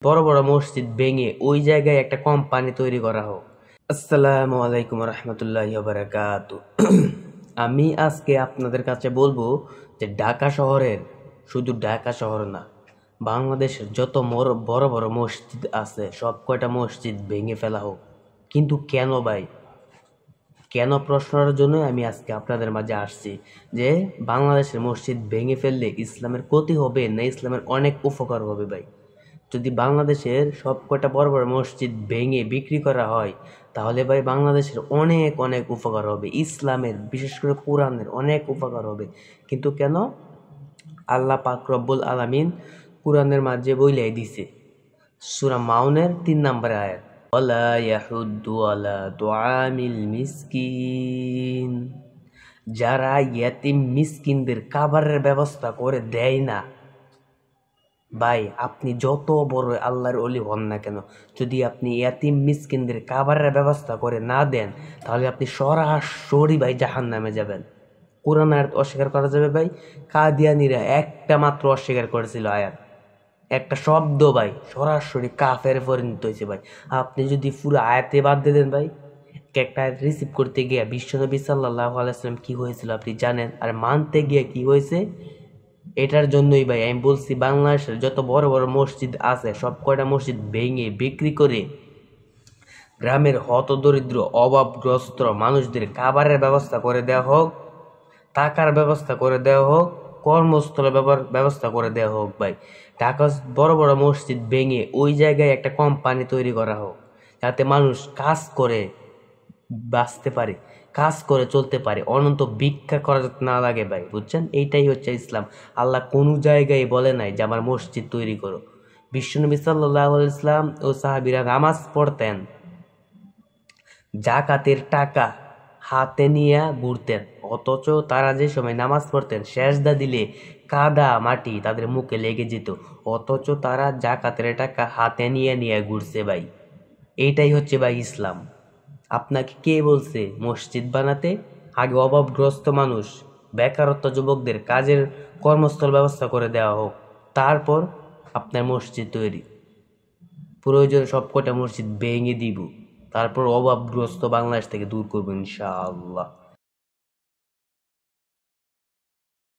বড় বড় মসজিদ ভেঙে ওই জায়গায় একটা কোম্পানি তৈরি করা হোক। আসসালামু আলাইকুম রহমতুল্লাহি ওয়া বারাকাতুহু। আমি আজকে আপনাদের কাছে বলবো যে ঢাকা শহরের, শুধু ঢাকা শহর না, বাংলাদেশের যত বড় বড় মসজিদ আছে সব কয়টা মসজিদ ভেঙে ফেলা হোক। কিন্তু কেন ভাই? কেন প্রশ্নের জন্য আমি আজকে আপনাদের মাঝে আসছি যে বাংলাদেশের মসজিদ ভেঙে ফেললে ইসলামের ক্ষতি হবে না ইসলামের অনেক উপকার হবে ভাই। যদি বাংলাদেশের সব কয়টা বড় বড় মসজিদ ভেঙে বিক্রি করা হয় তাহলে ভাই বাংলাদেশের অনেক অনেক উপকার হবে, ইসলামের বিশেষ করে কোরআনের অনেক উপকার হবে। কিন্তু কেন? আল্লাহ পাক রব্বুল আলামিন কোরআনের মাঝে বইলাই দিছে, সূরা মাউনের 3 নম্বরে আয়াত, ওয়ালা ইয়াহুদ্দু আলা তুআমিল মিসকিন। যারা ইয়াতিম মিসকিনদের খাবারের ব্যবস্থা করে দেয় না, ভাই আপনি যত বড় আল্লাহর ওলি হন না কেন, যদি আপনি ইয়াতিম মিসকিনদের খাবারের ব্যবস্থা করে না দেন তাহলে আপনি সরাসরি ভাই জাহান্নামে যাবেন। কোরআন আয়াত অস্বীকার করা যাবে ভাই? কাদিয়ানীরা একটা মাত্র অস্বীকার করেছিল আয়াত, একটা শব্দ ভাই, সরাসরি কাফের পরিণত হয়েছে ভাই। আপনি যদি পুরো আয়াতে বাদ দিয়ে দেন ভাই, একটা আয়াত রিসিভ করতে গিয়ে বিশ্বনবী সাল্লাল্লাহু আলাইহি ওয়াসাল্লাম কি হয়েছিল আপনি জানেন, আর মানতে গিয়ে কি হয়েছে। এটার জন্যই ভাই আমি বলছি বাংলাদেশের যত বড় বড় মসজিদ আছে সব কয়টা মসজিদ ভেঙে বিক্রি করে গ্রামের হতদরিদ্র অভাবগ্রস্ত মানুষদের খাবারের ব্যবস্থা করে দেওয়া হোক, টাকার ব্যবস্থা করে দেওয়া হোক, কর্মস্থলের ব্যবস্থা করে দেওয়া হোক ভাই। ঢাকা বড় বড় মসজিদ ভেঙে ওই জায়গায় একটা কোম্পানি তৈরি করা হোক, যাতে মানুষ কাজ করে বাঁচতে পারে, কাজ করে চলতে পারে, অনন্ত ভিক্ষা করা যাতে না লাগে ভাই, বুঝছেন? এইটাই হচ্ছে ইসলাম। আল্লাহ কোনো জায়গায় বলে নাই যে আমার মসজিদ তৈরি করো। বিশ্বনবী সাল্লাল্লাহু আলাইহি ওয়াসাল্লাম ও সাহাবীরা নামাজ পড়তেন, জাকাতের টাকা হাতে নিয়ে ঘুরতেন, অথচ তারা যে সময় নামাজ পড়তেন সেজদা দিলে কাদা মাটি তাদের মুখে লেগে যেত, অথচ তারা জাকাতের টাকা হাতে নিয়ে নিয়ে ঘুরছে ভাই। এইটাই হচ্ছে ভাই ইসলাম। আপনাকে কে বলছে মসজিদ বানাতে? আগে অভাবগ্রস্ত মানুষ, বেকারত্ব যুবকদের কাজের কর্মস্থল ব্যবস্থা করে দেওয়া হোক, তারপর আপনার মসজিদ তৈরি। প্রয়োজনে সবকটা মসজিদ ভেঙে দিব, তারপর অভাবগ্রস্ত বাংলাদেশ থেকে দূর করবো ইনশাআল্লাহ।